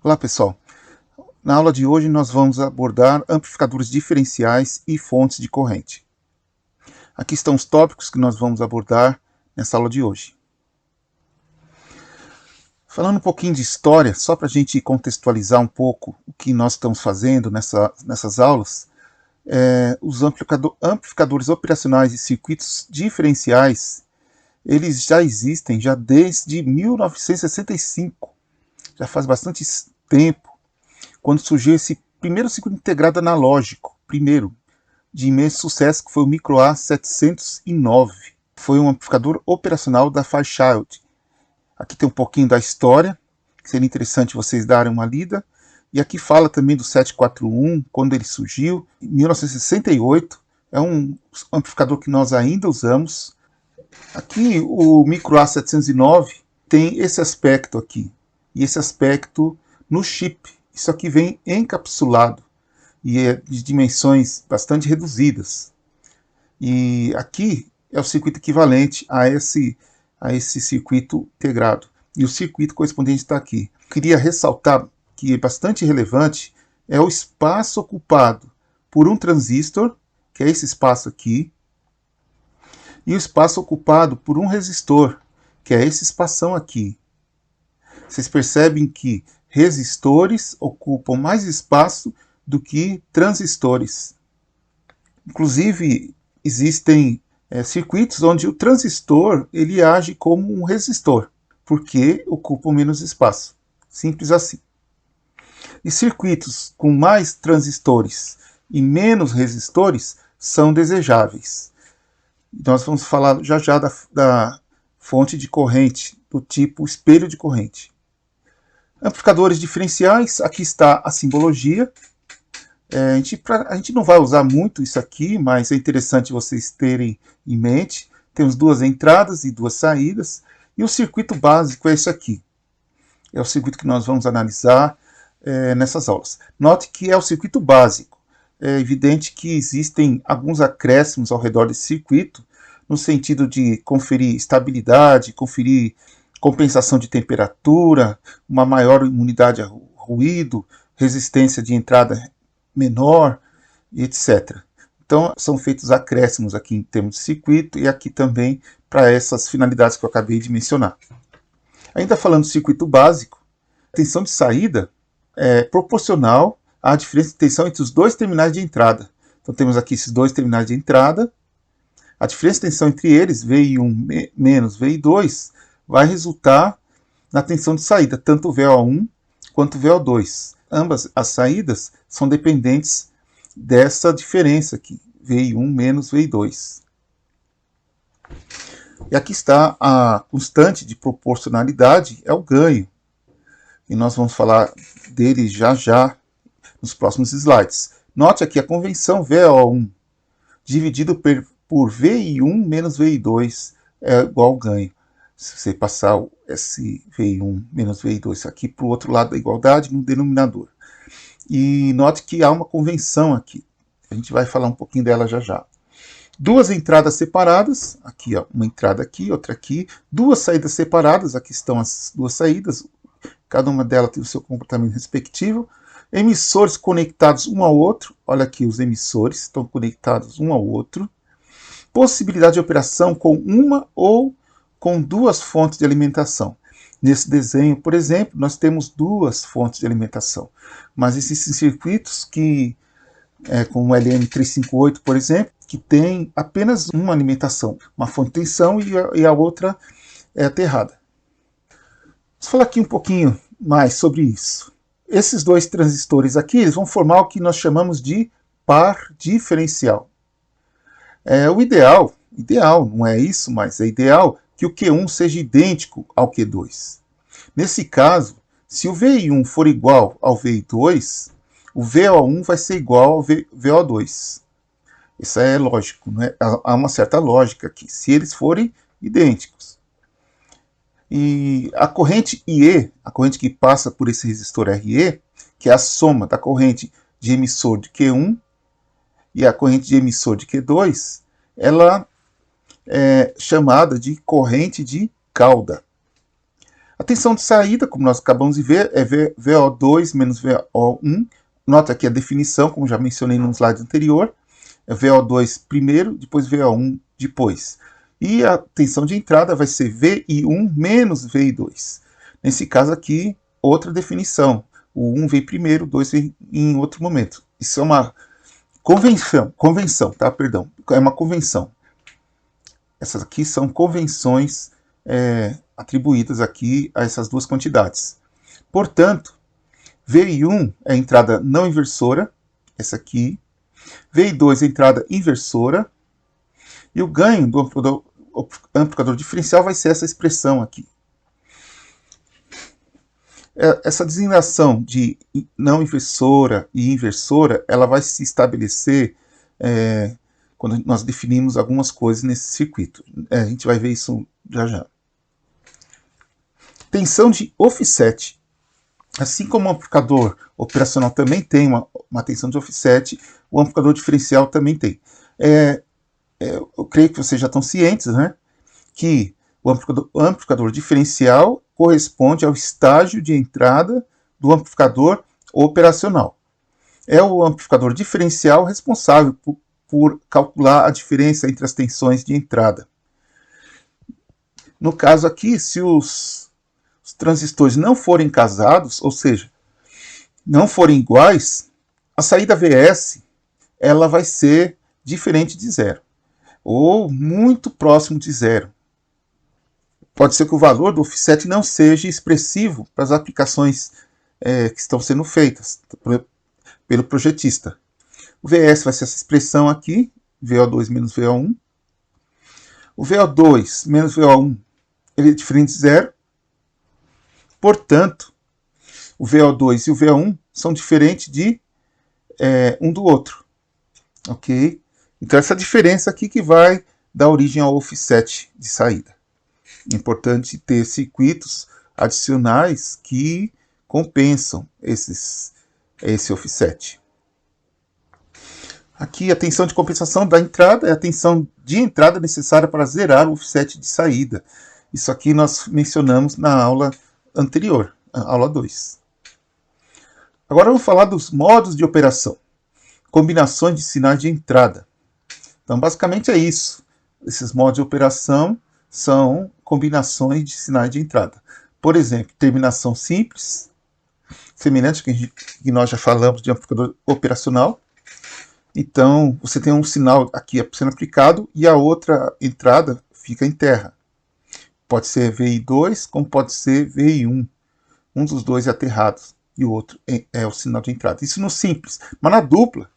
Olá pessoal, na aula de hoje nós vamos abordar amplificadores diferenciais e fontes de corrente. Aqui estão os tópicos que nós vamos abordar nessa aula de hoje. Falando um pouquinho de história, só para a gente contextualizar um pouco o que nós estamos fazendo nessas aulas, os amplificadores operacionais e circuitos diferenciais, eles já existem já desde 1965, já faz bastante tempo, quando surgiu esse primeiro circuito integrado analógico, de imenso sucesso, que foi o Micro A709. Foi um amplificador operacional da Fairchild. Aqui tem um pouquinho da história, que seria interessante vocês darem uma lida. E aqui fala também do 741, quando ele surgiu, em 1968. É um amplificador que nós ainda usamos. Aqui o Micro A709 tem esse aspecto aqui, e esse aspecto no chip. Isso aqui vem encapsulado e é de dimensões bastante reduzidas. E aqui é o circuito equivalente a esse circuito integrado. E o circuito correspondente está aqui. Queria ressaltar que é bastante relevante é o espaço ocupado por um transistor, que é esse espaço aqui, e o espaço ocupado por um resistor, que é esse espação aqui. Vocês percebem que resistores ocupam mais espaço do que transistores. Inclusive, existem circuitos onde o transistor ele age como um resistor, porque ocupa menos espaço. Simples assim. E circuitos com mais transistores e menos resistores são desejáveis. Nós vamos falar já da fonte de corrente, do tipo espelho de corrente. Amplificadores diferenciais, aqui está a simbologia. A gente não vai usar muito isso aqui, mas é interessante vocês terem em mente. Temos duas entradas e duas saídas. E o circuito básico é esse aqui. É o circuito que nós vamos analisar nessas aulas. Note que é o circuito básico. É evidente que existem alguns acréscimos ao redor desse circuito, no sentido de conferir estabilidade, conferir compensação de temperatura, uma maior imunidade a ruído, resistência de entrada menor, etc. Então, são feitos acréscimos aqui em termos de circuito e aqui também para essas finalidades que eu acabei de mencionar. Ainda falando do circuito básico, a tensão de saída é proporcional à diferença de tensão entre os dois terminais de entrada. Então, temos aqui esses dois terminais de entrada. A diferença de tensão entre eles, VI1 menos VI2, vai resultar na tensão de saída, tanto VO1 quanto VO2. Ambas as saídas são dependentes dessa diferença aqui, VI1 menos VI2. E aqui está a constante de proporcionalidade, é o ganho. E nós vamos falar dele já nos próximos slides. Note aqui a convenção VO1 dividido por VI1 menos VI2 é igual ao ganho. Se você passar esse VI1 menos VI2 aqui para o outro lado da igualdade, no denominador. E note que há uma convenção aqui. A gente vai falar um pouquinho dela já. Duas entradas separadas, aqui ó, uma entrada aqui, outra aqui. Duas saídas separadas, aqui estão as duas saídas. Cada uma delas tem o seu comportamento respectivo. Emissores conectados um ao outro. Olha aqui, os emissores estão conectados um ao outro. Possibilidade de operação com uma ou com duas fontes de alimentação. Nesse desenho, por exemplo, nós temos duas fontes de alimentação, mas existem circuitos que, como o LM358, por exemplo, que tem apenas uma alimentação, uma fonte de tensão e a outra é aterrada. Vamos falar aqui um pouquinho mais sobre isso. Esses dois transistores aqui eles vão formar o que nós chamamos de par diferencial. O ideal, não é isso, mas é ideal que o Q1 seja idêntico ao Q2. Nesse caso, se o VI1 for igual ao VI2, o VO1 vai ser igual ao VO2. Isso é lógico, né? Há uma certa lógica aqui, se eles forem idênticos. E a corrente IE, a corrente que passa por esse resistor RE, que é a soma da corrente de emissor de Q1 e a corrente de emissor de Q2, ela é chamada de corrente de cauda. A tensão de saída, como nós acabamos de ver, é VO2 menos VO1. Nota aqui a definição, como já mencionei no slide anterior. É VO2 primeiro, depois VO1 depois. E a tensão de entrada vai ser VI1 menos VI2. Nesse caso aqui, outra definição. O 1 vem primeiro, o 2 vem em outro momento. Isso é uma convenção, tá? Perdão. É uma convenção. Essas aqui são convenções atribuídas aqui a essas duas quantidades. Portanto, VI1 é a entrada não inversora, essa aqui. VI2 é a entrada inversora. E o ganho do amplificador diferencial vai ser essa expressão aqui. Essa designação de não inversora e inversora, ela vai se estabelecer quando nós definimos algumas coisas nesse circuito. A gente vai ver isso já já. Tensão de offset. Assim como o amplificador operacional também tem uma tensão de offset, o amplificador diferencial também tem. Eu creio que vocês já estão cientes, né, que o amplificador diferencial corresponde ao estágio de entrada do amplificador operacional. É o amplificador diferencial responsável por calcular a diferença entre as tensões de entrada. No caso aqui, se os transistores não forem casados, ou seja, não forem iguais, a saída VS ela vai ser diferente de zero, ou muito próximo de zero. Pode ser que o valor do offset não seja expressivo para as aplicações que estão sendo feitas pelo projetista. O VS vai ser essa expressão aqui, VO2 menos VO1. O VO2 menos VO1 ele é diferente de zero. Portanto, o VO2 e o VO1 são diferentes de um do outro. Ok? Então, essa diferença aqui que vai dar origem ao offset de saída. É importante ter circuitos adicionais que compensam esse offset. Aqui a tensão de compensação da entrada é a tensão de entrada necessária para zerar o offset de saída. Isso aqui nós mencionamos na aula anterior, a aula 2. Agora vamos falar dos modos de operação. Combinações de sinais de entrada. Então basicamente é isso. Esses modos de operação são combinações de sinais de entrada. Por exemplo, terminação simples, semelhante ao que nós já falamos de amplificador operacional. Então, você tem um sinal aqui sendo aplicado e a outra entrada fica em terra. Pode ser VI2, como pode ser VI1. Um dos dois é aterrado e o outro é o sinal de entrada. Isso no simples. Mas na dupla,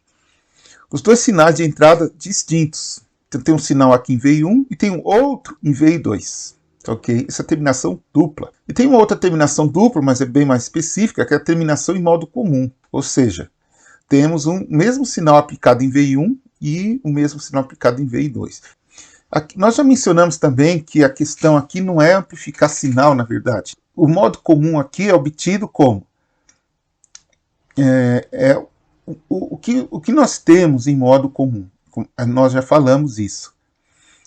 os dois sinais de entrada distintos. Então, tem um sinal aqui em VI1 e tem um outro em VI2. Ok? Essa é a terminação dupla. E tem uma outra terminação dupla, mas é bem mais específica, que é a terminação em modo comum. Ou seja, temos o mesmo sinal aplicado em VI1 e o mesmo sinal aplicado em VI2. Aqui, nós já mencionamos também que a questão aqui não é amplificar sinal, na verdade. O modo comum aqui é obtido como? O que nós temos em modo comum? Nós já falamos isso.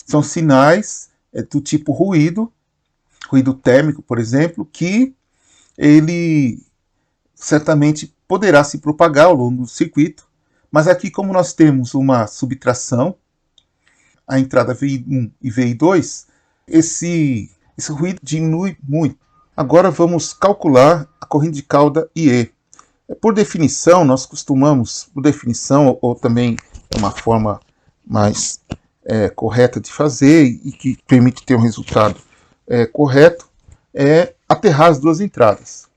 São sinais do tipo ruído térmico, por exemplo, que ele certamente poderá se propagar ao longo do circuito, mas aqui como nós temos uma subtração, a entrada VI1 e VI2, esse ruído diminui muito. Agora vamos calcular a corrente de cauda IE. Por definição, nós costumamos, ou também é uma forma mais correta de fazer e que permite ter um resultado correto, é aterrar as duas entradas.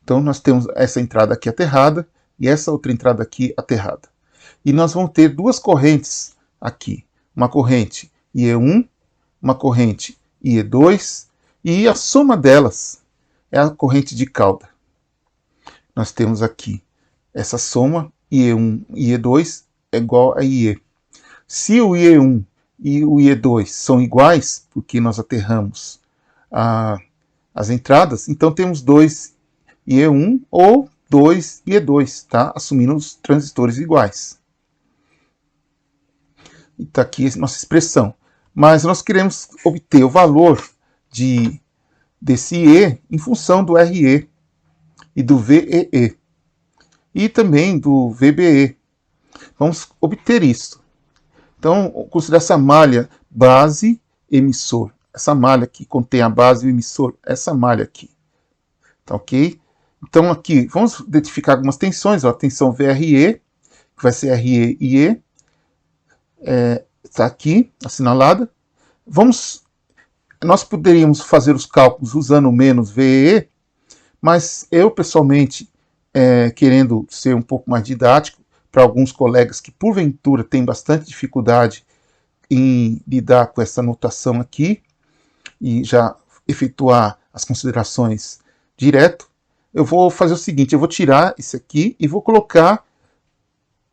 Então nós temos essa entrada aqui aterrada e essa outra entrada aqui aterrada. E nós vamos ter duas correntes aqui. Uma corrente IE1, uma corrente IE2, e a soma delas é a corrente de cauda. Nós temos aqui essa soma, IE1 e IE2 é igual a IE. Se o IE1 e o IE2 são iguais, porque nós aterramos as entradas, então temos 2 IE1 ou 2 IE2, tá? Assumindo os transistores iguais. E está aqui a nossa expressão. Mas nós queremos obter o valor de desse E em função do RE e do VEE e também do VBE. Vamos obter isso. Então, considerar essa malha base emissor. Essa malha que contém a base e o emissor, essa malha aqui. Tá ok? Então aqui, vamos identificar algumas tensões. Ó, a tensão VRE, que vai ser RE e E. Está aqui, assinalada. Nós poderíamos fazer os cálculos usando menos VE, mas eu, pessoalmente, querendo ser um pouco mais didático, para alguns colegas que, porventura, têm bastante dificuldade em lidar com essa notação aqui, e já efetuar as considerações direto, eu vou fazer o seguinte, eu vou tirar esse aqui e vou colocar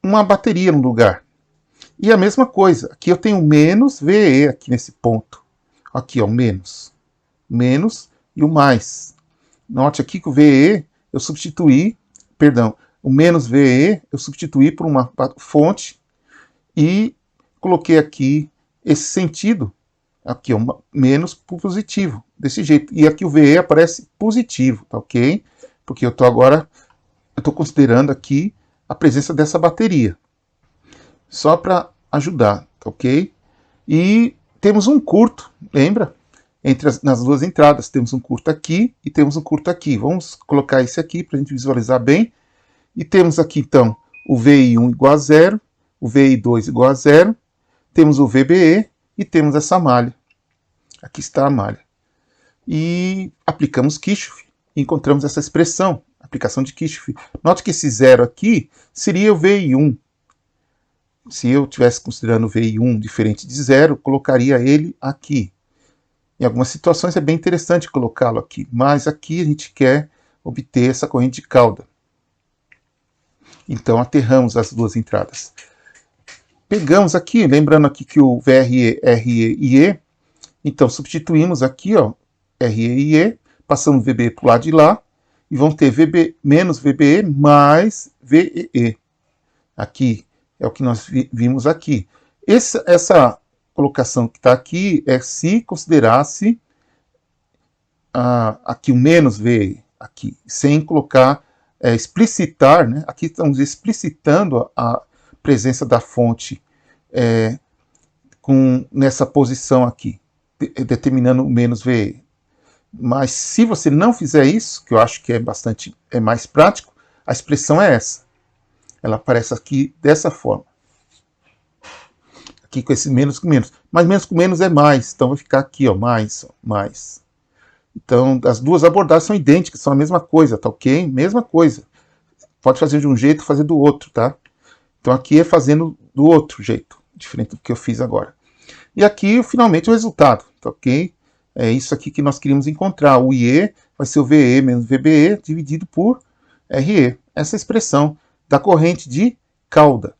uma bateria no lugar. E a mesma coisa, aqui eu tenho menos VE aqui nesse ponto. Aqui, ó, menos e o mais. Note aqui que o VE eu substituí, perdão, o menos VE eu substituí por uma fonte e coloquei aqui esse sentido, aqui ó, menos positivo, desse jeito. E aqui o VE aparece positivo, tá ok? Porque eu estou considerando aqui a presença dessa bateria. Só para ajudar, tá ok? E temos um curto, lembra? Nas duas entradas, temos um curto aqui e temos um curto aqui. Vamos colocar esse aqui para a gente visualizar bem. E temos aqui, então, o VI1 igual a 0, o VI2 igual a 0, temos o VBE e temos essa malha. Aqui está a malha. E aplicamos Kirchhoff e encontramos essa expressão, aplicação de Kirchhoff. Note que esse 0 aqui seria o VI1. Se eu estivesse considerando o VI1 diferente de 0, colocaria ele aqui. Em algumas situações é bem interessante colocá-lo aqui, mas aqui a gente quer obter essa corrente de cauda. Então aterramos as duas entradas. Pegamos aqui, lembrando aqui que o VRE, RE e E, então substituímos aqui, ó, RE e E, passamos o VB para o lado de lá, e vamos ter VB menos VBE mais VEE. Aqui é o que nós vimos aqui. Essa colocação que está aqui é se considerasse aqui o menos VE, aqui, sem colocar, explicitar, né? Aqui estamos explicitando a presença da fonte nessa posição aqui, determinando o menos VE. Mas se você não fizer isso, que eu acho que é mais prático, a expressão é essa. Ela aparece aqui dessa forma. Aqui com esse menos com menos. Mas menos com menos é mais. Então vai ficar aqui, ó, mais, mais. Então as duas abordagens são idênticas, são a mesma coisa, tá ok? Mesma coisa. Pode fazer de um jeito, fazer do outro, tá? Então aqui é fazendo do outro jeito, diferente do que eu fiz agora. E aqui, finalmente, o resultado, tá ok? É isso aqui que nós queríamos encontrar. O IE vai ser o VE menos VBE dividido por RE. Essa expressão da corrente de cauda.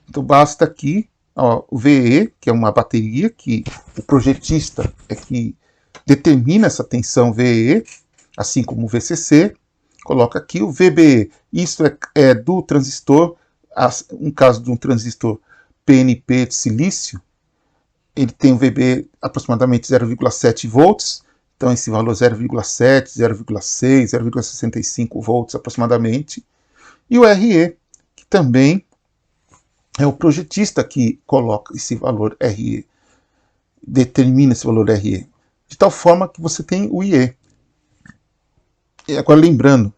Então basta aqui, ó, o VE, que é uma bateria, que o projetista é que determina essa tensão VE, assim como o VCC, coloca aqui o VBE. Isso é do transistor, um caso de um transistor PNP de silício, ele tem um VB aproximadamente 0,7 volts, então esse valor 0,7, 0,6, 0,65 volts aproximadamente. E o RE, que também é o projetista que coloca esse valor RE, determina esse valor RE, de tal forma que você tem o IE. E agora lembrando,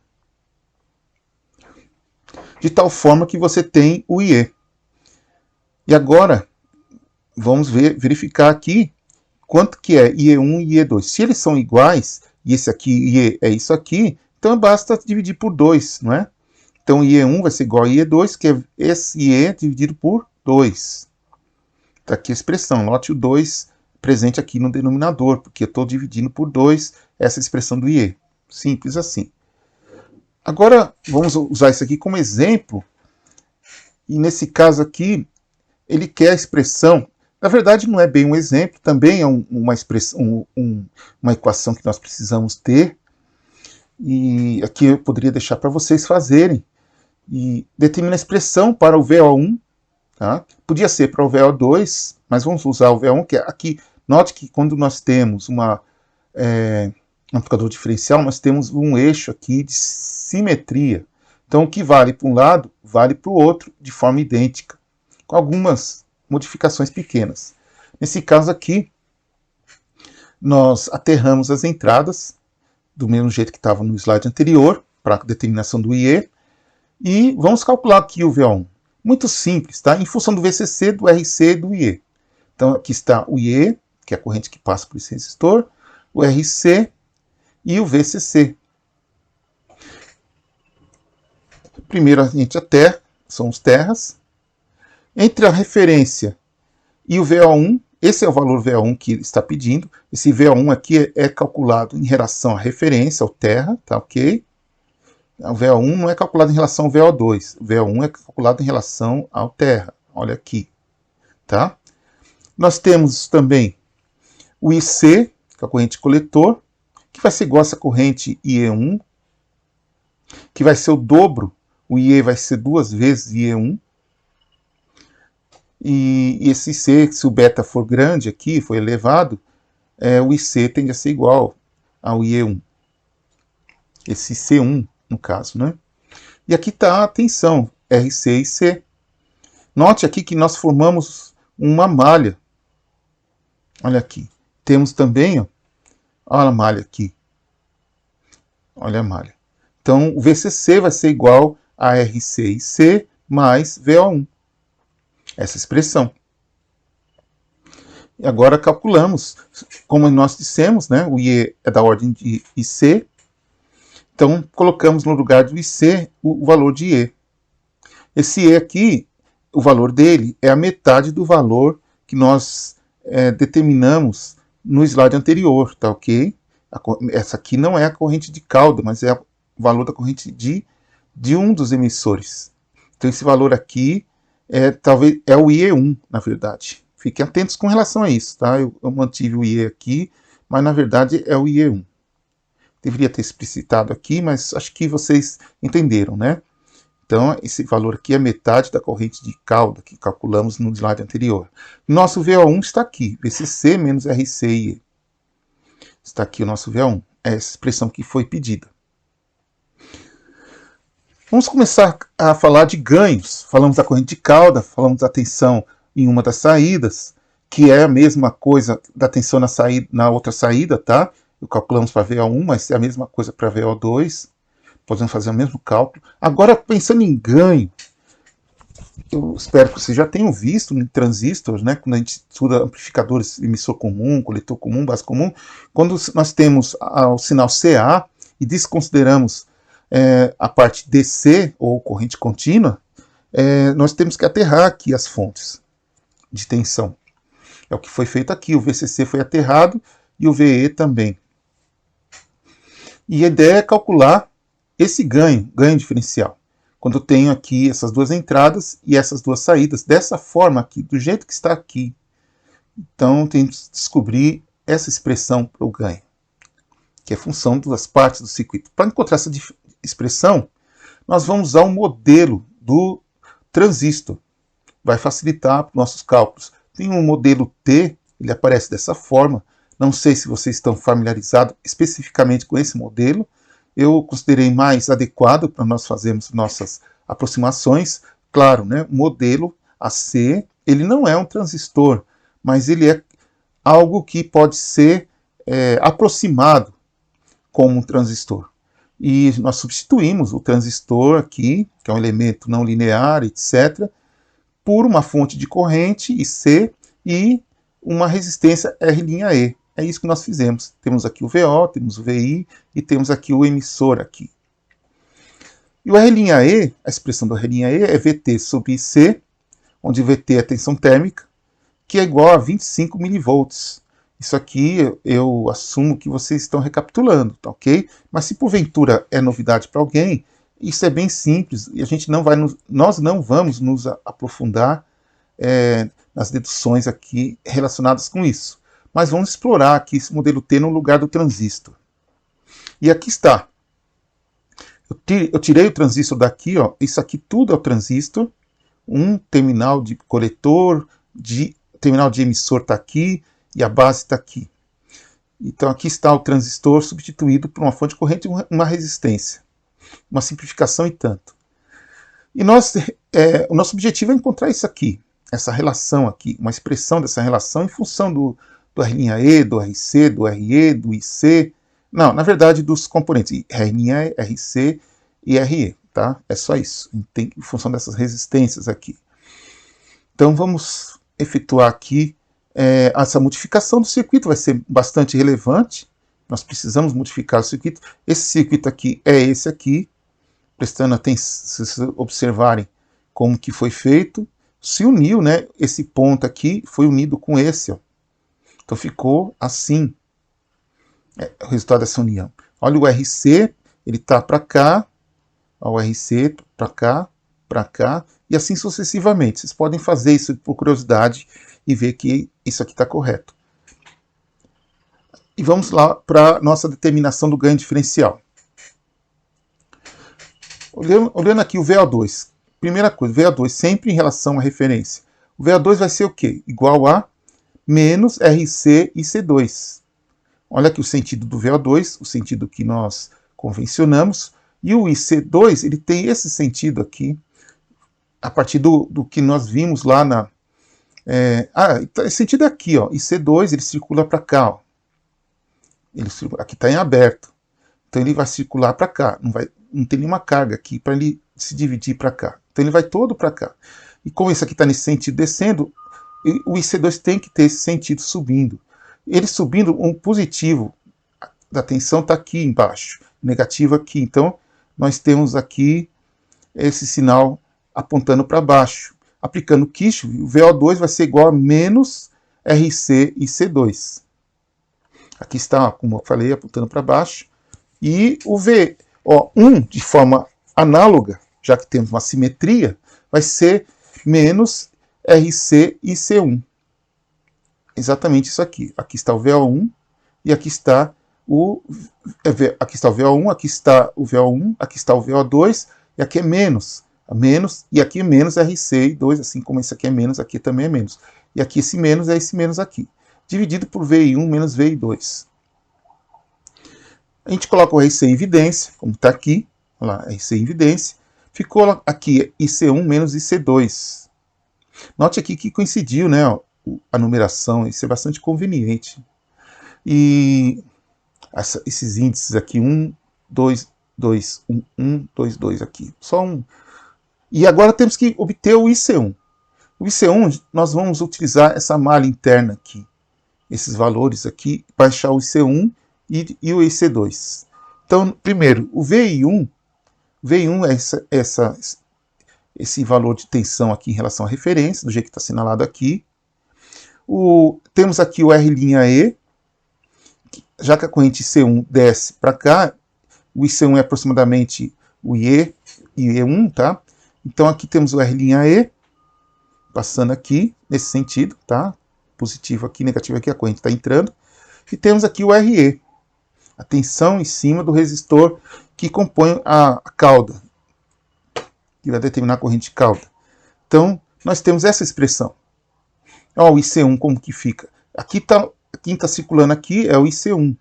de tal forma que você tem o IE. E agora, vamos verificar aqui quanto que é IE1 e IE2. Se eles são iguais, e esse aqui, IE, é isso aqui, então basta dividir por 2, não é? Então, IE1 vai ser igual a IE2, que é esse IE dividido por 2. Está aqui a expressão, note o 2 presente aqui no denominador, porque eu estou dividindo por 2 essa expressão do IE. Simples assim. Agora, vamos usar isso aqui como exemplo. E nesse caso aqui, ele quer a expressão. Na verdade, não é bem um exemplo, também é uma expressão, uma equação que nós precisamos ter. E aqui eu poderia deixar para vocês fazerem. E determina a expressão para o VO1. Tá? Podia ser para o VO2, mas vamos usar o VO1, que é aqui. Note que quando nós temos uma amplificador diferencial, nós temos um eixo aqui de simetria. Então, o que vale para um lado, vale para o outro de forma idêntica, com algumas modificações pequenas. Nesse caso aqui, nós aterramos as entradas, do mesmo jeito que estava no slide anterior, para a determinação do IE, e vamos calcular aqui o VO1. Muito simples, tá? Em função do VCC, do RC e do IE. Então, aqui está o IE, que é a corrente que passa por esse resistor, o RC e o VCC. Primeiro a gente aterra, são os terras. Entre a referência e o VO1, esse é o valor VO1 que ele está pedindo. Esse VO1 aqui é calculado em relação à referência, ao terra, tá ok? O VO1 não é calculado em relação ao VO2. O VO1 é calculado em relação ao terra. Olha aqui, tá? Nós temos também o IC, que é a corrente coletor, que vai ser igual a essa corrente IE1, que vai ser o dobro, o IE vai ser 2 vezes IE1. E esse IC, se o beta for grande aqui, for elevado, o IC tende a ser igual ao IE1. Esse C1, no caso, né? E aqui está a tensão, RC e C. Note aqui que nós formamos uma malha. Olha aqui. Temos também, ó, olha a malha aqui. Olha a malha. Então, o VCC vai ser igual a RC e C mais VO1. Essa expressão. E agora calculamos, como nós dissemos, né, o IE é da ordem de IC, então colocamos no lugar do IC o valor de IE. Esse E aqui, o valor dele é a metade do valor que nós determinamos no slide anterior, tá ok? Essa aqui não é a corrente de cauda, mas é o valor da corrente de um dos emissores. Então esse valor aqui talvez é o IE1, na verdade. Fiquem atentos com relação a isso, tá? Eu mantive o IE aqui, mas na verdade é o IE1. Deveria ter explicitado aqui, mas acho que vocês entenderam, né? Então, esse valor aqui é metade da corrente de cauda que calculamos no slide anterior. Nosso VO1 está aqui, VCC menos RCIE. Está aqui o nosso VO1, é essa expressão que foi pedida. Vamos começar a falar de ganhos. Falamos da corrente de cauda, falamos da tensão em uma das saídas, que é a mesma coisa da tensão na outra saída, tá? Calculamos para VO1, mas é a mesma coisa para VO2. Podemos fazer o mesmo cálculo. Agora, pensando em ganho, eu espero que vocês já tenham visto em transistores, né? Quando a gente estuda amplificadores, emissor comum, coletor comum, base comum, quando nós temos o sinal CA e desconsideramos a parte DC, ou corrente contínua, nós temos que aterrar aqui as fontes de tensão. É o que foi feito aqui, o VCC foi aterrado e o VE também. E a ideia é calcular esse ganho diferencial, quando eu tenho aqui essas duas entradas e essas duas saídas, dessa forma aqui, do jeito que está aqui. Então, tem que descobrir essa expressão para o ganho, que é função das partes do circuito. Para encontrar essa expressão, nós vamos usar um modelo do transistor. Vai facilitar nossos cálculos. Tem um modelo T, ele aparece dessa forma. Não sei se vocês estão familiarizados especificamente com esse modelo. Eu considerei mais adequado para nós fazermos nossas aproximações. Claro, né, o modelo AC, ele não é um transistor, mas ele é algo que pode ser aproximado como um transistor. E nós substituím' o transistor aqui, que é um elemento não linear, etc., por uma fonte de corrente, IC, e uma resistência R'E. É isso que nós fizemos. Temos aqui o VO, temos o VI e temos aqui o emissor aqui. E o R'E, a expressão do R'E é VT sobre IC, onde VT é a tensão térmica, que é igual a 25 mV. Isso aqui eu assumo que vocês estão recapitulando, tá ok? Mas se porventura é novidade para alguém, isso é bem simples e nós não vamos nos aprofundar nas deduções aqui relacionadas com isso. Mas vamos explorar aqui esse modelo T no lugar do transistor. E aqui está. Eu tirei o transistor daqui, ó. Isso aqui tudo é o transistor. Um terminal de coletor, terminal de emissor está aqui e a base está aqui. Então aqui está o transistor substituído por uma fonte de corrente e uma resistência. Uma simplificação e tanto. E o nosso objetivo é encontrar isso aqui, essa relação aqui, uma expressão dessa relação em função do R'E, do RC, do RE, do IC. Não, na verdade dos componentes R'E, RC e RE, tá? É só isso, em função dessas resistências aqui. Então vamos efetuar aqui essa modificação do circuito, vai ser bastante relevante. Nós precisamos modificar o circuito. Esse circuito aqui é esse aqui, prestando atenção, se vocês observarem como que foi feito, se uniu, né? Esse ponto aqui foi unido com esse, ó. Então ficou assim, o resultado dessa união. Olha o RC, ele está para cá, ó, o RC para cá, e assim sucessivamente. Vocês podem fazer isso por curiosidade e ver que isso aqui está correto. E vamos lá para a nossa determinação do ganho diferencial. Olhando aqui o VO2, primeira coisa, VO2 sempre em relação à referência. O VO2 vai ser o quê? Igual a menos RC IC2. Olha aqui o sentido do VO2, o sentido que nós convencionamos, e o IC2 ele tem esse sentido aqui, a partir do que nós vimos lá na... esse sentido é aqui, ó, IC2 ele circula para cá, ó. Aqui está em aberto, então ele vai circular para cá, não tem nenhuma carga aqui para ele se dividir para cá. Então ele vai todo para cá. E como esse aqui está nesse sentido descendo, o IC2 tem que ter esse sentido subindo. Ele subindo, um positivo da tensão está aqui embaixo, negativo aqui. Então nós temos aqui esse sinal apontando para baixo. Aplicando Kirchhoff, o VO2 vai ser igual a menos RC IC2. Aqui está, como eu falei, apontando para baixo. E o VO1, de forma análoga, já que temos uma simetria, vai ser menos RC IC1. Exatamente isso aqui. Aqui está o VO1 e aqui está o VO1, aqui está o VO1, aqui está o VO2 e aqui é menos. E aqui é menos RC2, assim como esse aqui é menos, aqui também é menos. E aqui esse menos é esse menos aqui. Dividido por VI1 menos VI2. A gente coloca o RC em evidência, como está aqui. Olha lá, RC em evidência. Ficou aqui IC1 menos IC2. Note aqui que coincidiu, né, a numeração, isso é bastante conveniente. E esses índices aqui, 1, 2, 2, 1, 1, 2, 2 aqui. Só um. E agora temos que obter o IC1. O IC1, nós vamos utilizar essa malha interna aqui. Esses valores aqui, para achar o IC1 e o IC2. Então, primeiro, o VI1 é esse valor de tensão aqui em relação à referência, do jeito que está assinalado aqui. Temos aqui o R'E, já que a corrente IC1 desce para cá, o IC1 é aproximadamente o IE1, tá? Então aqui temos o R'E, passando aqui, nesse sentido, tá? Positivo aqui, negativo aqui, a corrente está entrando. E temos aqui o RE, a tensão em cima do resistor que compõe a cauda, que vai determinar a corrente cauda. Então, nós temos essa expressão. Ó, o IC1 como que fica? Quem está circulando aqui é o IC1.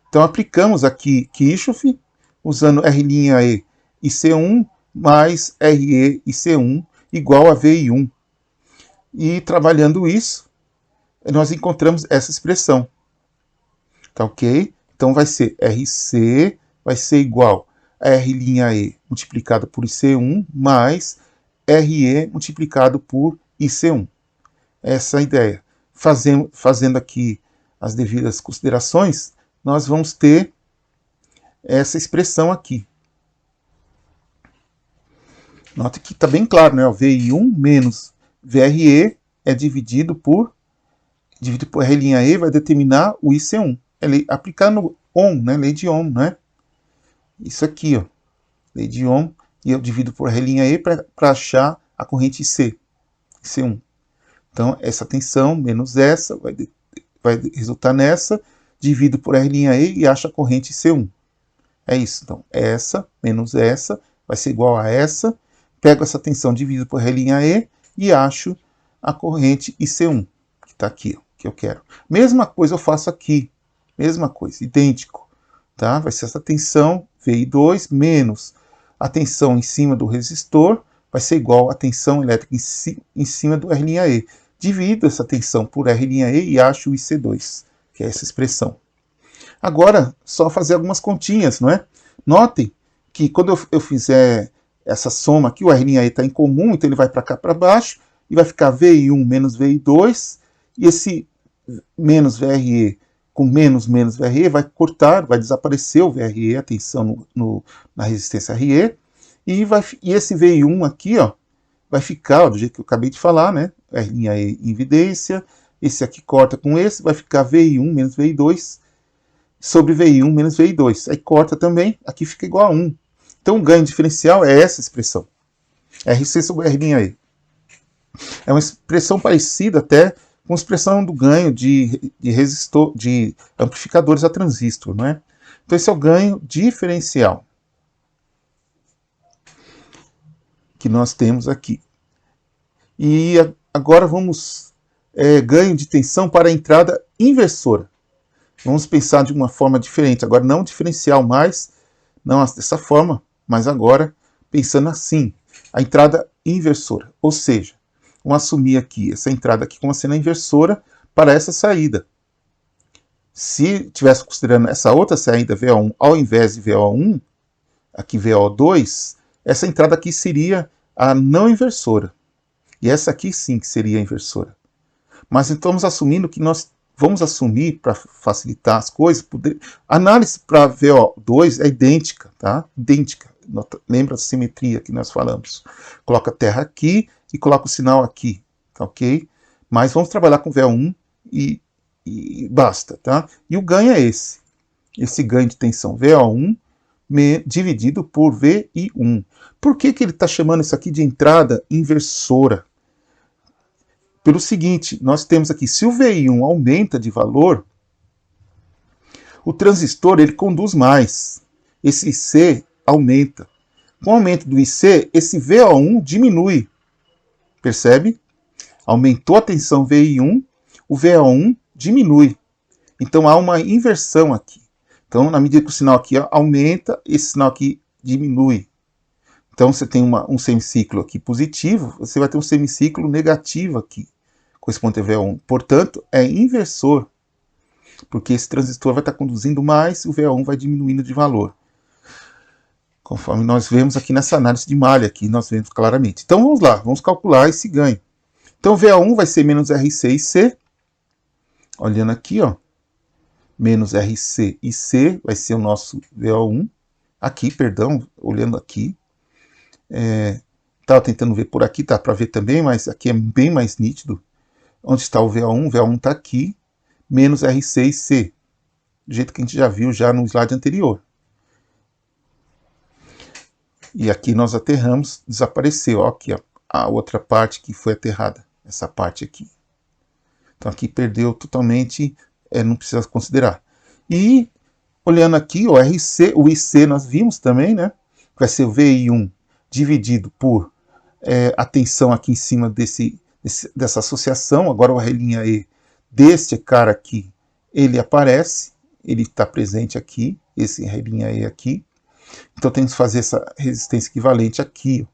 Então, aplicamos aqui Kirchhoff, usando R'E IC1 mais RE IC1 igual a VI1. E trabalhando isso, nós encontramos essa expressão. Tá ok? Então vai ser RC, vai ser igual a R'E multiplicado por IC1 mais RE multiplicado por IC1. Essa é a ideia. Fazendo aqui as devidas considerações, nós vamos ter essa expressão aqui. Note que está bem claro, né? O VI1 menos VRE é dividido por R'E vai determinar o IC1. Aplicar no Ohm, né? Lei de Ohm, né? Isso aqui, ó. Lei de Ohm, e eu divido por R'E para achar a corrente IC1. Então, essa tensão menos essa vai resultar nessa, divido por R'E e acho a corrente IC1. É isso. Então, essa menos essa vai ser igual a essa. Pego essa tensão, divido por R'E e acho a corrente IC1, que está aqui, ó, que eu quero. Mesma coisa eu faço aqui. mesma coisa, idêntico. Tá? Vai ser essa tensão VI2 menos a tensão em cima do resistor, vai ser igual à tensão elétrica em cima do R'E. Divido essa tensão por R'E e acho o IC2, que é essa expressão. Agora, só fazer algumas continhas, não é? Notem que quando eu fizer essa soma aqui, o R'E está em comum, então ele vai para cá para baixo, e vai ficar VI1 menos VI2, e esse menos VRE com menos VRE vai cortar, vai desaparecer o VRE, a tensão na resistência RE, e esse VI1 aqui, ó, vai ficar, ó, do jeito que eu acabei de falar, né? R'E em evidência, esse aqui corta com esse, vai ficar VI1 menos VI2 sobre VI1 menos VI2. Aí corta também, aqui fica igual a 1. Então o ganho diferencial é essa expressão, RC sobre R'E. É uma expressão parecida até com a expressão do ganho de amplificadores a transistor, não é? Então esse é o ganho diferencial que nós temos aqui. E agora vamos ganho de tensão para a entrada inversora. Vamos pensar de uma forma diferente, agora não diferencial mais, não dessa forma, mas agora pensando assim, a entrada inversora, ou seja, vamos assumir aqui essa entrada aqui como sendo a inversora para essa saída. Se estivesse considerando essa outra saída VO1 ao invés de VO1, aqui VO2, essa entrada aqui seria a não inversora. E essa aqui sim que seria a inversora. Mas então estamos assumindo que nós vamos assumir, para facilitar as coisas, a análise para VO2 é idêntica, tá? Idêntica. Lembra a simetria que nós falamos. Coloca a terra aqui e coloca o sinal aqui, tá ok? Mas vamos trabalhar com VO1 e basta, tá? E o ganho é esse ganho de tensão VO1 dividido por VI1. Por que ele está chamando isso aqui de entrada inversora? Pelo seguinte, nós temos aqui, se o VI1 aumenta de valor, o transistor ele conduz mais. Esse IC aumenta. Com o aumento do IC, esse VO1 diminui. Percebe? Aumentou a tensão VI1, o VO1 diminui. Então há uma inversão aqui. Então, na medida que o sinal aqui aumenta, esse sinal aqui diminui. Então, você tem um semiciclo aqui positivo, você vai ter um semiciclo negativo aqui, corresponde a VO1. Portanto, é inversor, porque esse transistor vai estar conduzindo mais e o VO1 vai diminuindo de valor. Conforme nós vemos aqui nessa análise de malha, aqui nós vemos claramente. Então, vamos lá, vamos calcular esse ganho. Então, VO1 vai ser menos RC e C. Olhando aqui, ó, menos RC e C vai ser o nosso VO1. Aqui, perdão, olhando aqui. Estava tentando ver por aqui, tá para ver também, mas aqui é bem mais nítido. Onde está o VO1? O VO1 está aqui, menos RC e C. Do jeito que a gente já viu já no slide anterior. E aqui nós aterramos, desapareceu. Ó, aqui ó, a outra parte que foi aterrada. Essa parte aqui. Então aqui perdeu totalmente, não precisa considerar. E olhando aqui, o RC, o IC nós vimos também, né? Vai ser o VI1 dividido por a tensão aqui em cima dessa associação. Agora o R'E deste cara aqui, ele aparece, ele está presente aqui, esse R'E aqui. Então temos que fazer essa resistência equivalente aqui.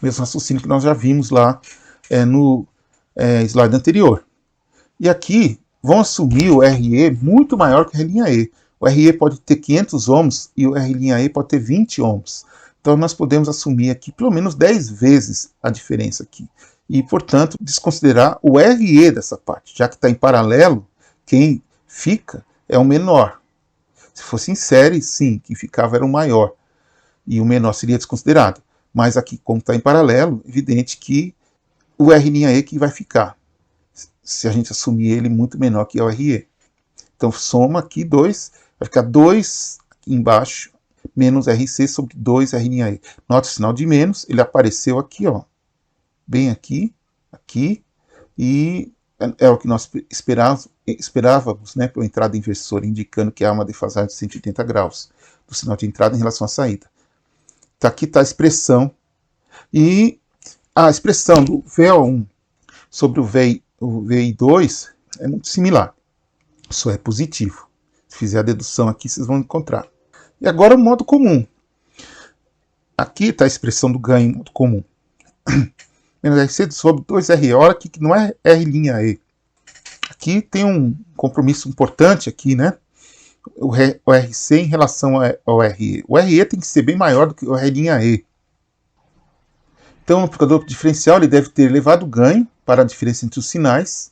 Mesmo raciocínio que nós já vimos lá no slide anterior. E aqui vão assumir o RE muito maior que o R'E. O RE pode ter 500 ohms e o R'E pode ter 20 ohms. Então nós podemos assumir aqui pelo menos 10 vezes a diferença aqui. E, portanto, desconsiderar o RE dessa parte. Já que está em paralelo, quem fica é o menor. Se fosse em série, sim, quem ficava era o maior. E o menor seria desconsiderado. Mas aqui, como está em paralelo, evidente que o R'E que vai ficar. Se a gente assumir ele muito menor que o RE. Então soma aqui 2, vai ficar 2 aqui embaixo, menos RC sobre 2 R'E. Nota o sinal de menos, ele apareceu aqui, ó, bem aqui, aqui, e é o que nós esperávamos, né, para a entrada inversora, indicando que há uma defasagem de 180 graus do sinal de entrada em relação à saída. Então aqui está a expressão, e a expressão do VO1 sobre o VI2 é muito similar. Isso é positivo. Se fizer a dedução aqui, vocês vão encontrar. E agora o modo comum. Aqui está a expressão do ganho em modo comum. Menos RC sobre 2RE. Olha aqui que não é R'E. Aqui tem um compromisso importante aqui, né? O RC em relação ao RE. O RE tem que ser bem maior do que o R'E. Então, o amplificador diferencial ele deve ter elevado ganho para a diferença entre os sinais,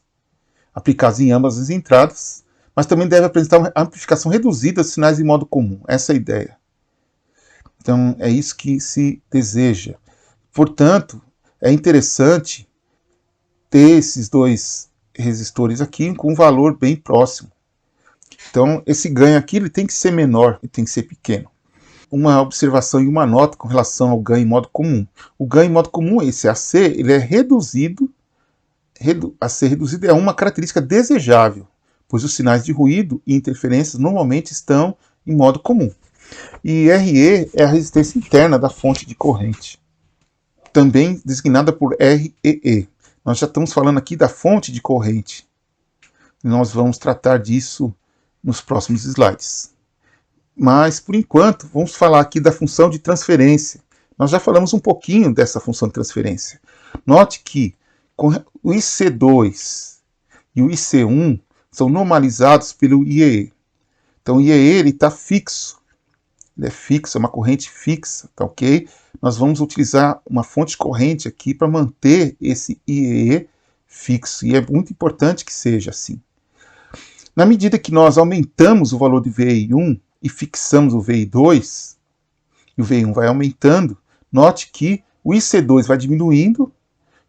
aplicados em ambas as entradas, mas também deve apresentar uma amplificação reduzida dos sinais em modo comum. Essa é a ideia. Então, é isso que se deseja. Portanto, é interessante ter esses dois resistores aqui com um valor bem próximo. Então, esse ganho aqui ele tem que ser menor, ele tem que ser pequeno. Uma observação e uma nota com relação ao ganho em modo comum. O ganho em modo comum, esse AC, ele é reduzido. A ser reduzido é uma característica desejável, pois os sinais de ruído e interferências normalmente estão em modo comum. E RE é a resistência interna da fonte de corrente, também designada por REE. Nós já estamos falando aqui da fonte de corrente. Nós vamos tratar disso nos próximos slides. Mas, por enquanto, vamos falar aqui da função de transferência. Nós já falamos um pouquinho dessa função de transferência. Note que o IC2 e o IC1 são normalizados pelo IEE. Então, o IEE está fixo. Ele é fixo, é uma corrente fixa, tá ok? Nós vamos utilizar uma fonte de corrente aqui para manter esse IEE fixo. E é muito importante que seja assim. Na medida que nós aumentamos o valor de VI1 e fixamos o VI2, e o VI1 vai aumentando, note que o IC2 vai diminuindo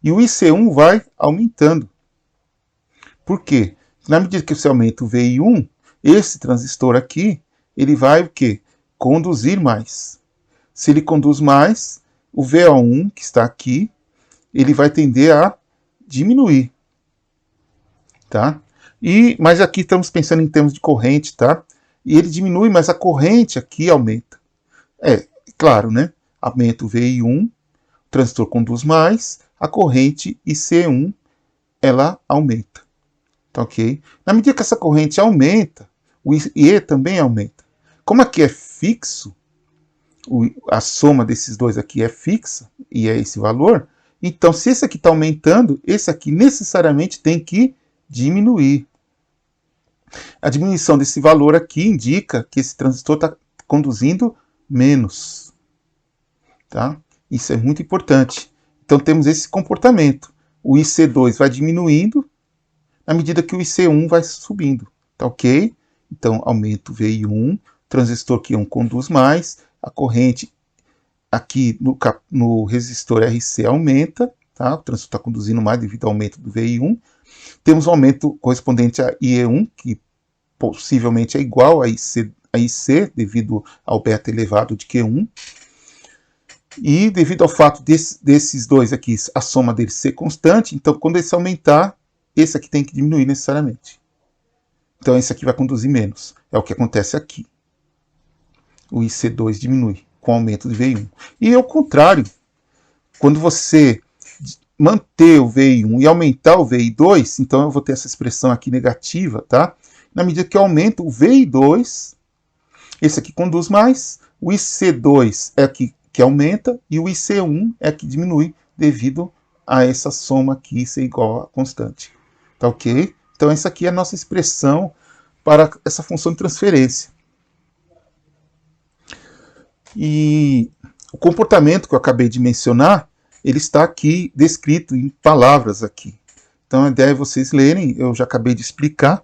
e o IC1 vai aumentando. Por quê? Na medida que você aumenta o VI1, esse transistor aqui, ele vai o quê? Conduzir mais. Se ele conduz mais, o VO1, que está aqui, ele vai tender a diminuir. Tá? Mas aqui estamos pensando em termos de corrente, tá? E ele diminui, mas a corrente aqui aumenta. É, claro, né? Aumenta o VI1, o transistor conduz mais, a corrente IC1, ela aumenta. Tá ok? Na medida que essa corrente aumenta, o IE também aumenta. Como aqui é fixo, a soma desses dois aqui é fixa, e é esse valor, então se esse aqui está aumentando, esse aqui necessariamente tem que diminuir. A diminuição desse valor aqui indica que esse transistor está conduzindo menos. Tá? Isso é muito importante. Então temos esse comportamento. O IC2 vai diminuindo na medida que o IC1 vai subindo. Tá ok? Então aumenta o VI1, transistor Q1 conduz mais, a corrente aqui no resistor RC aumenta, tá? O transistor está conduzindo mais devido ao aumento do VI1. Temos um aumento correspondente a IE1, que possivelmente é igual a IC devido ao beta elevado de Q1. E devido ao fato desses dois aqui, a soma deles ser constante, então quando esse aumentar, esse aqui tem que diminuir necessariamente. Então esse aqui vai conduzir menos. É o que acontece aqui. O IC2 diminui com o aumento de VI1. E ao contrário, quando você manter o VI1 e aumentar o VI2, então eu vou ter essa expressão aqui negativa, tá? Na medida que eu aumento o VI2, esse aqui conduz mais, o IC2 é aqui que aumenta e o IC1 é que diminui devido a essa soma aqui ser igual a constante. Tá ok? Então essa aqui é a nossa expressão para essa função de transferência. E o comportamento que eu acabei de mencionar, ele está aqui descrito em palavras aqui. Então a ideia é vocês lerem, eu já acabei de explicar.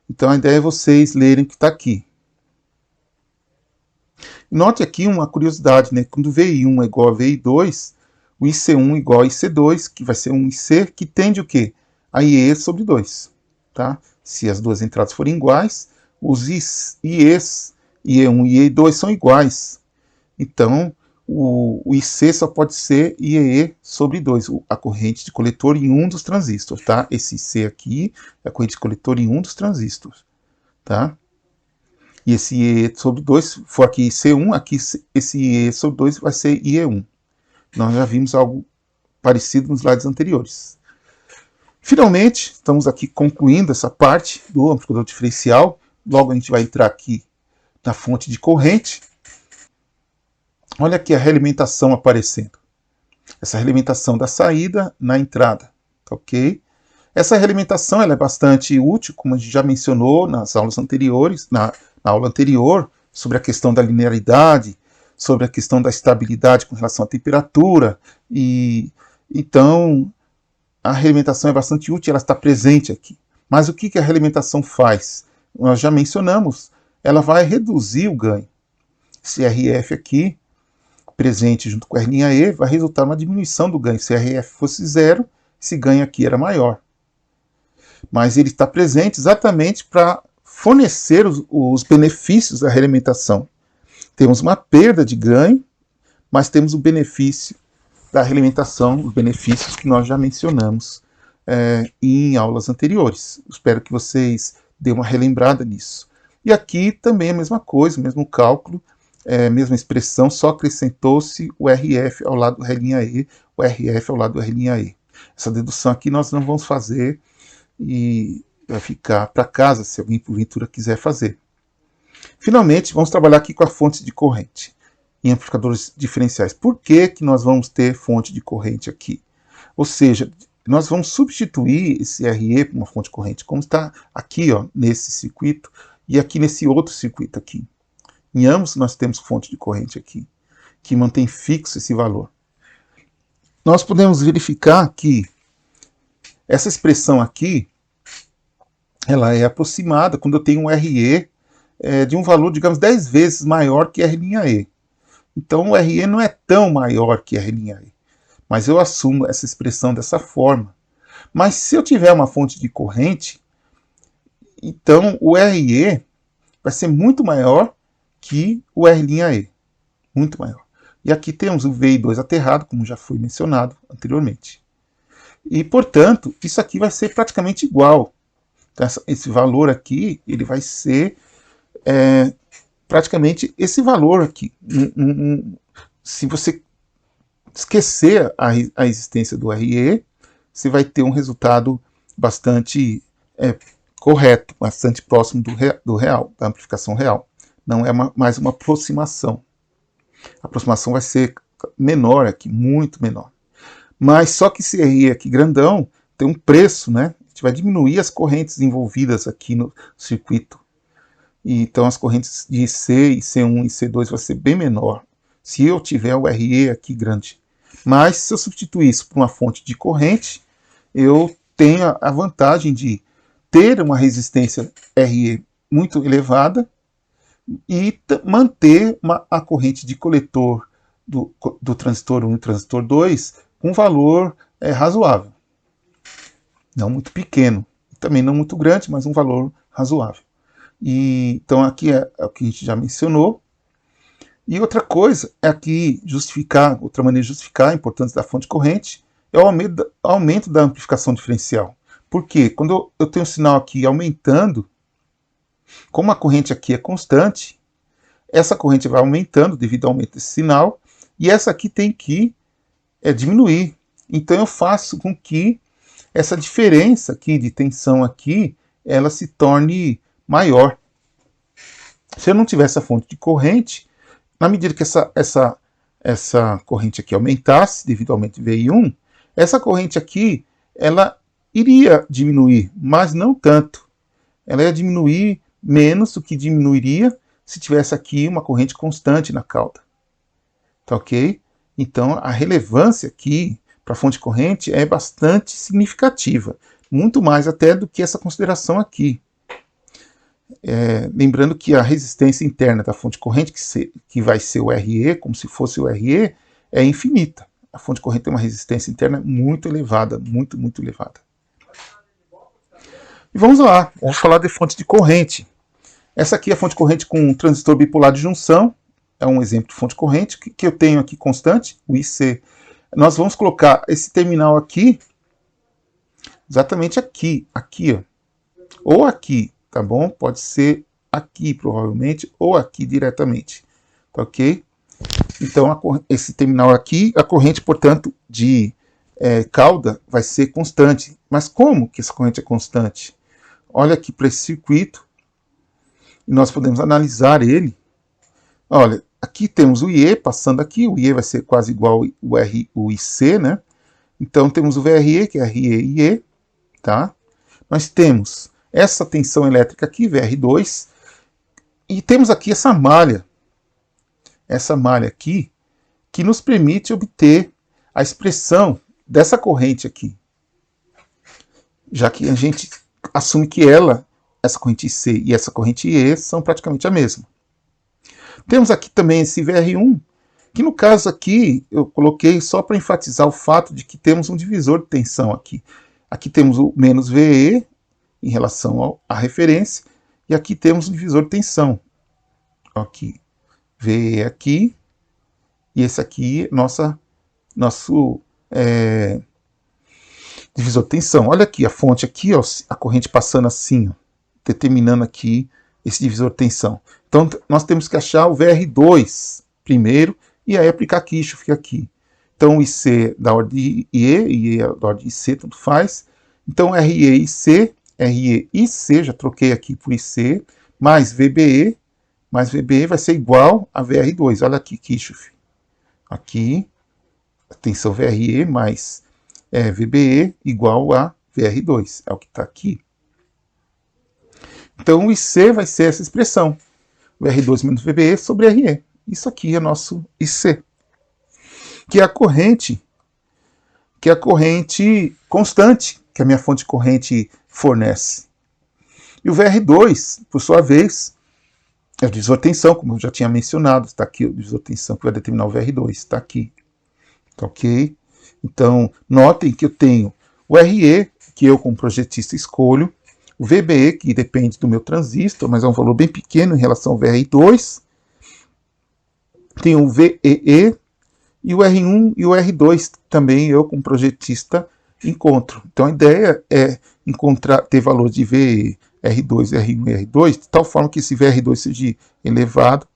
Então a ideia é vocês lerem o que está aqui. Note aqui uma curiosidade, né? Quando VI1 é igual a VI2, o IC1 é igual a IC2, que vai ser um IC que tende o quê? A IE sobre 2. Tá? Se as duas entradas forem iguais, os IEs, IE1 e IE2 são iguais. Então, o IC só pode ser IEE sobre 2, a corrente de coletor em um dos transistores. Tá? Esse IC aqui é a corrente de coletor em um dos transistores. Tá? E esse IE sobre 2, for aqui IC1, aqui esse IE sobre 2 vai ser IE1. Nós já vimos algo parecido nos slides anteriores. Finalmente, estamos aqui concluindo essa parte do amplificador diferencial. Logo a gente vai entrar aqui na fonte de corrente. Olha aqui a realimentação aparecendo. Essa realimentação da saída na entrada, ok? Essa realimentação ela é bastante útil, como a gente já mencionou nas aulas anteriores, na aula anterior, sobre a questão da linearidade, sobre a questão da estabilidade com relação à temperatura. E então a realimentação é bastante útil, ela está presente aqui. Mas o que a realimentação faz? Nós já mencionamos, ela vai reduzir o ganho. Esse RF aqui, presente junto com a R'E, vai resultar numa diminuição do ganho. Se a RF fosse zero, esse ganho aqui era maior. Mas ele está presente exatamente para fornecer os benefícios da realimentação. Temos uma perda de ganho, mas temos o benefício da realimentação, os benefícios que nós já mencionamos em aulas anteriores. Espero que vocês dêem uma relembrada nisso. E aqui também a mesma coisa, o mesmo cálculo, mesma expressão, só acrescentou-se o RF ao lado do R'E, o RF ao lado do R'E. Essa dedução aqui nós não vamos fazer e vai ficar para casa se alguém porventura quiser fazer. Finalmente, vamos trabalhar aqui com a fonte de corrente em amplificadores diferenciais. Por que nós vamos ter fonte de corrente aqui? Ou seja, nós vamos substituir esse RE por uma fonte de corrente, como está aqui, ó, nesse circuito, e aqui nesse outro circuito aqui. Em ambos nós temos fonte de corrente aqui, que mantém fixo esse valor. Nós podemos verificar que essa expressão aqui, ela é aproximada quando eu tenho um RE de um valor, digamos, 10 vezes maior que R'E. Então o RE não é tão maior que R'E, mas eu assumo essa expressão dessa forma. Mas se eu tiver uma fonte de corrente, então o RE vai ser muito maior que o R'E, muito maior. E aqui temos o VI2 aterrado, como já foi mencionado anteriormente. E, portanto, isso aqui vai ser praticamente igual. Então, esse valor aqui, ele vai ser praticamente esse valor aqui. Se você esquecer a existência do RE, você vai ter um resultado bastante correto, bastante próximo do real, da amplificação real. Não é mais uma aproximação. A aproximação vai ser menor aqui, muito menor. Mas só que esse RE aqui grandão tem um preço, né? A gente vai diminuir as correntes envolvidas aqui no circuito. E então as correntes de IC, IC1 e IC2 vai ser bem menor se eu tiver o RE aqui grande. Mas se eu substituir isso por uma fonte de corrente, eu tenho a vantagem de ter uma resistência RE muito elevada e manter a corrente de coletor do transistor 1 e transistor 2 com um valor razoável. Não muito pequeno, também não muito grande, mas um valor razoável. Então aqui é o que a gente já mencionou. E outra coisa é aqui justificar, outra maneira de justificar a importância da fonte de corrente é o aumento da amplificação diferencial. Por quê? Quando eu tenho o sinal aqui aumentando, como a corrente aqui é constante, essa corrente vai aumentando devido ao aumento desse sinal, e essa aqui tem que diminuir. Então eu faço com que essa diferença aqui de tensão aqui, ela se torne maior. Se eu não tiver essa fonte de corrente, na medida que essa corrente aqui aumentasse, devido ao aumento de VI1, essa corrente aqui, ela iria diminuir, mas não tanto. Ela ia diminuir menos do que diminuiria se tivesse aqui uma corrente constante na cauda. Tá ok? Então, a relevância aqui para a fonte de corrente é bastante significativa. Muito mais até do que essa consideração aqui. Lembrando que a resistência interna da fonte de corrente, que vai ser o RE, como se fosse o RE, é infinita. A fonte de corrente tem uma resistência interna muito elevada, muito, muito elevada. E vamos lá, vamos falar de fonte de corrente. Essa aqui é a fonte de corrente com um transistor bipolar de junção, é um exemplo de fonte de corrente que eu tenho aqui constante, o IC. Nós vamos colocar esse terminal aqui, exatamente aqui, ó, ou aqui, tá bom? Pode ser aqui, provavelmente, ou aqui diretamente, tá ok? Então, esse terminal aqui, a corrente, portanto, de cauda vai ser constante. Mas como que essa corrente é constante? Olha aqui para esse circuito e nós podemos analisar ele. Olha, aqui temos o IE passando aqui, o IE vai ser quase igual o IC, né? Então temos o VRE, que é RE, tá? Nós temos essa tensão elétrica aqui, VR2, e temos aqui essa malha aqui, que nos permite obter a expressão dessa corrente aqui. Já que a gente assume que essa corrente IC e essa corrente IE são praticamente a mesma. Temos aqui também esse VR1, que no caso aqui eu coloquei só para enfatizar o fato de que temos um divisor de tensão aqui. Aqui temos o menos VE em relação à referência, e aqui temos um divisor de tensão. Aqui, VE aqui, e esse aqui nosso divisor de tensão. Olha aqui, a fonte aqui, ó, a corrente passando assim, ó, determinando aqui esse divisor de tensão. Então, nós temos que achar o VR2 primeiro, e aí aplicar Kirchhoff aqui. Então, o IC da ordem de IE da ordem de IC, tanto faz. Então, RE e C, já troquei aqui por IC, mais VBE vai ser igual a VR2. Olha aqui, Kirchhoff. Aqui, a tensão VRE mais VBE igual a VR2. É o que está aqui. Então, o IC vai ser essa expressão. VR2 menos VBE sobre RE. Isso aqui é nosso IC. Que é a corrente constante que a minha fonte de corrente fornece. E o VR2, por sua vez, é o divisor de tensão, como eu já tinha mencionado. Está aqui o divisor de tensão que vai determinar o VR2. Está aqui. Tá ok? Então, notem que eu tenho o RE, que eu como projetista escolho, o VBE, que depende do meu transistor, mas é um valor bem pequeno em relação ao VR2. Tem o VEE e o R1 e o R2 também eu, como projetista, encontro. Então a ideia é ter valor de VE, R2, R1 e R2, de tal forma que esse VR2 seja elevado,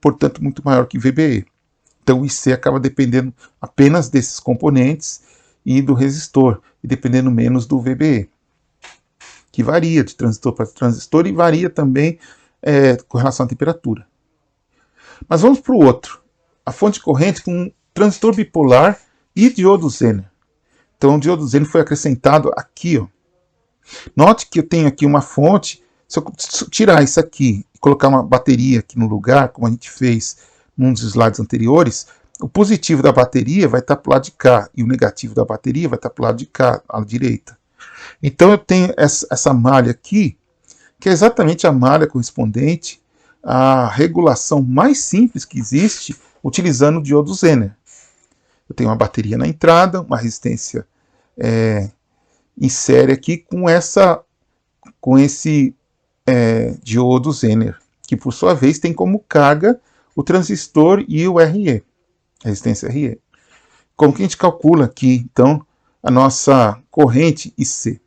portanto muito maior que VBE. Então o IC acaba dependendo apenas desses componentes e do resistor, e dependendo menos do VBE, que varia de transistor para transistor e varia também com relação à temperatura. Mas vamos para o outro. A fonte de corrente com transistor bipolar e diodo Zener. Então o diodo Zener foi acrescentado aqui. Ó. Note que eu tenho aqui uma fonte. Se eu tirar isso aqui e colocar uma bateria aqui no lugar, como a gente fez num dos slides anteriores, o positivo da bateria vai estar para o lado de cá e o negativo da bateria vai estar para o lado de cá, à direita. Então eu tenho essa malha aqui, que é exatamente a malha correspondente à regulação mais simples que existe utilizando o diodo Zener. Eu tenho uma bateria na entrada, uma resistência em série aqui com esse diodo Zener, que por sua vez tem como carga o transistor e o RE, a resistência RE. Como que a gente calcula aqui, então, a nossa corrente IC?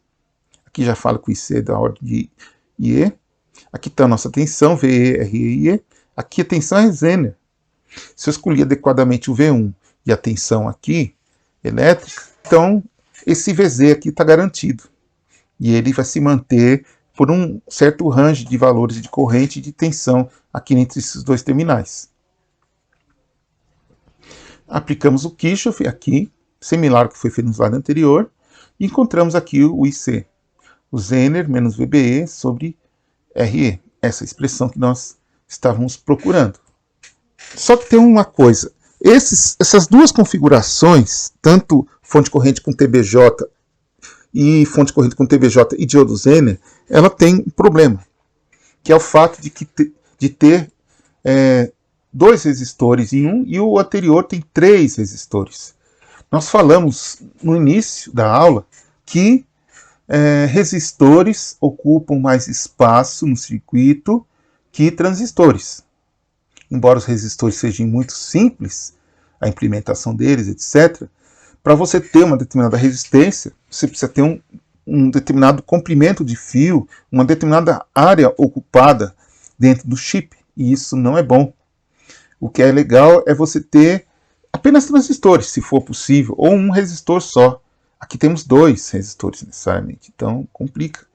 Aqui já falo que o IC é da ordem de IE. Aqui está a nossa tensão, VE, RE e IE. Aqui a tensão é Zener. Se eu escolher adequadamente o V1 e a tensão aqui, elétrica, então esse VZ aqui está garantido. E ele vai se manter por um certo range de valores de corrente e de tensão aqui entre esses dois terminais. Aplicamos o Kirchhoff aqui, similar ao que foi feito no slide anterior, e encontramos aqui o IC. O Zener menos VBE sobre RE, essa expressão que nós estávamos procurando. Só que tem uma coisa, essas duas configurações, tanto fonte de corrente com TBJ e fonte de corrente com TBJ e diodo Zener, ela tem um problema, que é o fato de ter dois resistores em um e o anterior tem 3 resistores. Nós falamos no início da aula que resistores ocupam mais espaço no circuito que transistores. Embora os resistores sejam muito simples, a implementação deles, etc., para você ter uma determinada resistência, você precisa ter um determinado comprimento de fio, uma determinada área ocupada dentro do chip, e isso não é bom. O que é legal é você ter apenas transistores, se for possível, ou um resistor só. Aqui temos 2 resistores necessariamente, então complica.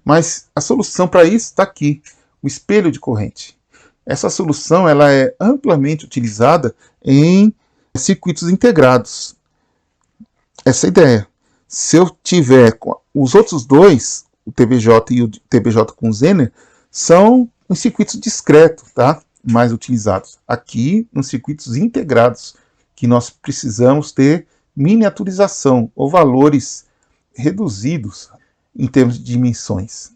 Mas a solução para isso está aqui, o espelho de corrente. Essa solução ela é amplamente utilizada em circuitos integrados. Essa é a ideia. Se eu tiver os outros dois, o TBJ e o TBJ com Zener, são em circuitos discretos, tá? Mais utilizados. Aqui, nos circuitos integrados, que nós precisamos ter miniaturização ou valores reduzidos em termos de dimensões.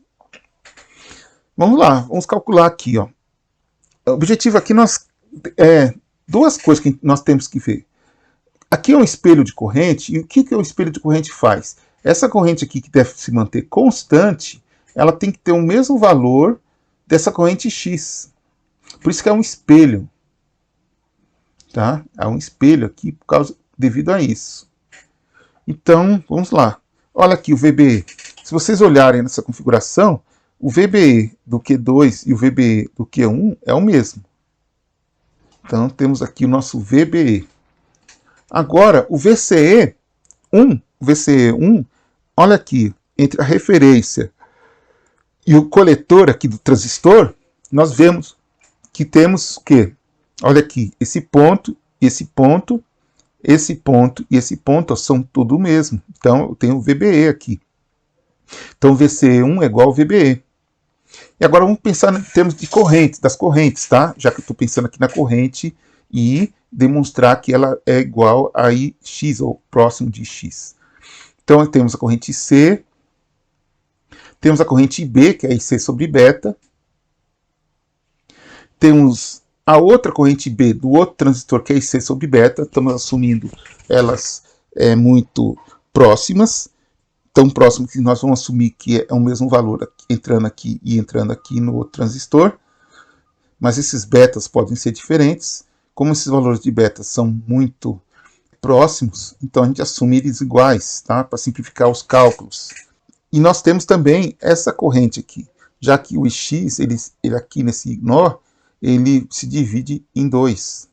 Vamos lá, vamos calcular aqui, ó. O objetivo aqui duas coisas que nós temos que ver. Aqui é um espelho de corrente, e o que o espelho de corrente faz? Essa corrente aqui que deve se manter constante, ela tem que ter o mesmo valor dessa corrente X. Por isso que é um espelho. Tá? É um espelho aqui devido a isso. Então, vamos lá. Olha aqui o VBE. Se vocês olharem nessa configuração, o VBE do Q2 e o VBE do Q1 é o mesmo. Então, temos aqui o nosso VBE. Agora, o VCE1, olha aqui, entre a referência e o coletor aqui do transistor, nós vemos que temos o quê? Olha aqui, esse ponto, esse ponto, esse ponto e esse ponto são tudo o mesmo. Então, eu tenho o VBE aqui. Então, o VCE1 é igual ao VBE. E agora vamos pensar em termos de correntes, das correntes, tá? Já que eu estou pensando aqui na corrente e demonstrar que ela é igual a Ix, ou próximo de X. Então, temos a corrente C, temos a corrente IB, que é IC sobre beta, temos a outra corrente B do outro transistor, que é IC sobre beta, estamos assumindo elas muito próximas, tão próximas que nós vamos assumir que é o mesmo valor entrando aqui e entrando aqui no outro transistor, mas esses betas podem ser diferentes. Como esses valores de beta são muito próximos, então a gente assume eles iguais, tá? Para simplificar os cálculos. E nós temos também essa corrente aqui, já que o Ix, ele aqui nesse nó, ele se divide em 2.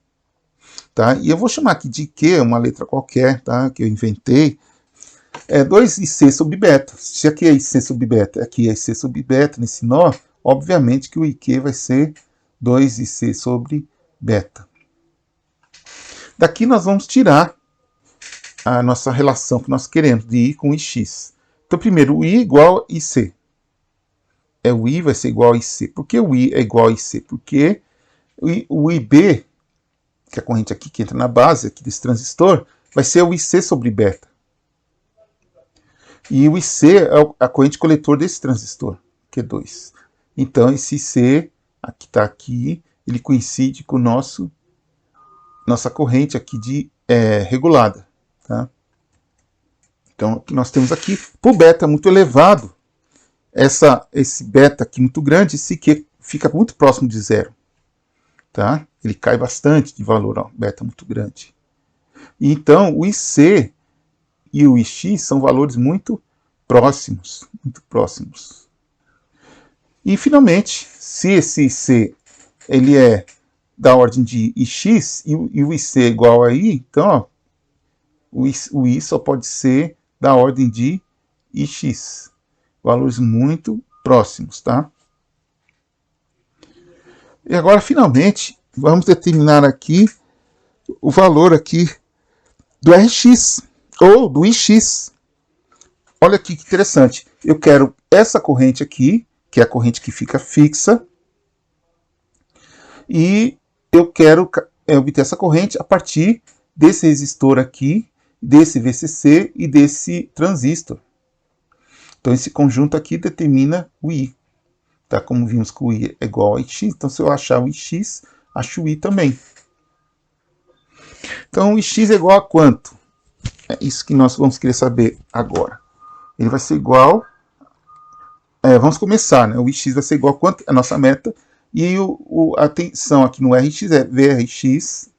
Tá? E eu vou chamar aqui de Q, uma letra qualquer, tá? Que eu inventei, 2IC sobre beta. Se aqui é IC sobre beta, aqui é IC sobre beta nesse nó, obviamente que o IQ vai ser 2IC sobre beta. Daqui nós vamos tirar a nossa relação que nós queremos de I com Ix. Então, primeiro, o I é igual a IC. O I vai ser igual a IC. Por que o I é igual a IC? Porque o IB, que é a corrente aqui que entra na base aqui desse transistor, vai ser o IC sobre beta. E o IC é a corrente coletor desse transistor, Q2. Então, esse IC, que está aqui, ele coincide com nossa corrente aqui regulada. Tá? Então, o que nós temos aqui, por beta muito elevado, esse beta aqui muito grande, esse Q fica muito próximo de zero. Tá? Ele cai bastante de valor, ó, beta muito grande. E então, o IC e o Ix são valores muito próximos, muito próximos. E, finalmente, se esse IC ele é da ordem de Ix e o IC é igual a I, então, ó, o I só pode ser da ordem de Ix. Valores muito próximos, tá? E agora, finalmente, vamos determinar aqui o valor aqui do Rx, ou do Ix. Olha aqui que interessante. Eu quero essa corrente aqui, que é a corrente que fica fixa, e eu quero obter essa corrente a partir desse resistor aqui, desse VCC e desse transistor. Então, esse conjunto aqui determina o I. Tá? Como vimos que o I é igual a Ix, então se eu achar o Ix, acho o I também. Então, o Ix é igual a quanto? É isso que nós vamos querer saber agora. Ele vai ser igual... vamos começar, né? O Ix vai ser igual a quanto? A nossa meta. E a tensão aqui no Rx é Vrx.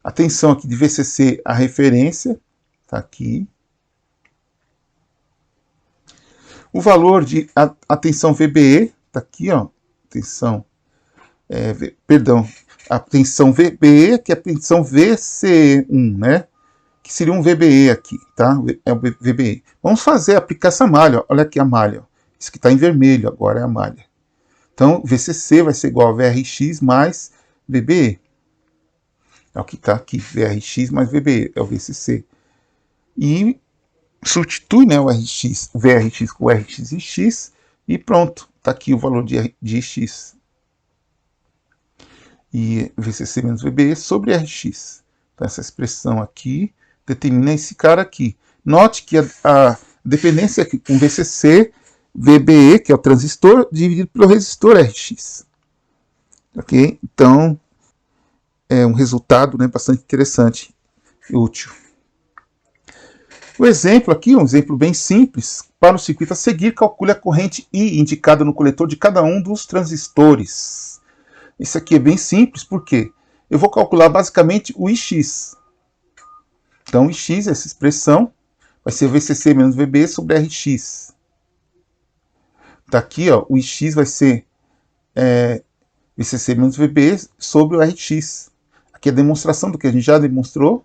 A tensão aqui de VCC, a referência, está aqui. O valor de a tensão VBE, está aqui, ó. Tensão, a tensão VBE, que é a tensão VCE1, né? Que seria um VBE aqui, tá? É o VBE. Vamos aplicar essa malha, olha aqui a malha. Isso que está em vermelho agora é a malha. Então, VCC vai ser igual a VRX mais VBE. É o que está aqui, VRX mais VBE, é o VCC. E substitui, né, o VRX com o RX e X, e pronto, está aqui o valor de X. E VCC menos VBE sobre RX. Então, essa expressão aqui determina esse cara aqui. Note que a dependência aqui com VCC, VBE, que é o transistor, dividido pelo resistor RX. Ok? Então, é um resultado, né, bastante interessante e útil. O exemplo aqui, um exemplo bem simples. Para o circuito a seguir, calcule a corrente I indicada no coletor de cada um dos transistores. Isso aqui é bem simples, porque eu vou calcular basicamente o IX. Então, o IX, essa expressão, vai ser VCC menos VB sobre RX. Tá aqui, ó, o IX vai ser VCC menos VB sobre o RX. Aqui é a demonstração do que a gente já demonstrou.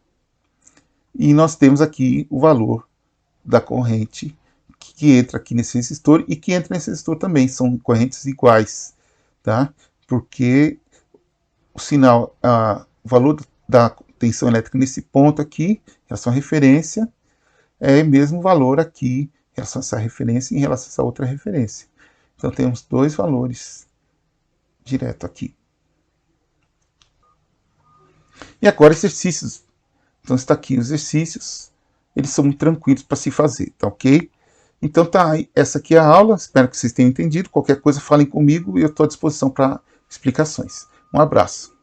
E nós temos aqui o valor da corrente que entra aqui nesse resistor e que entra nesse resistor também. São correntes iguais, tá? Porque o sinal, o valor da tensão elétrica nesse ponto aqui, em relação à referência, é o mesmo valor aqui em relação a essa referência e em relação a essa outra referência. Então temos dois valores direto aqui. E agora exercícios. Então está aqui os exercícios, eles são muito tranquilos para se fazer, tá ok? Então tá, essa aqui é a aula, espero que vocês tenham entendido. Qualquer coisa falem comigo e eu estou à disposição para explicações. Um abraço.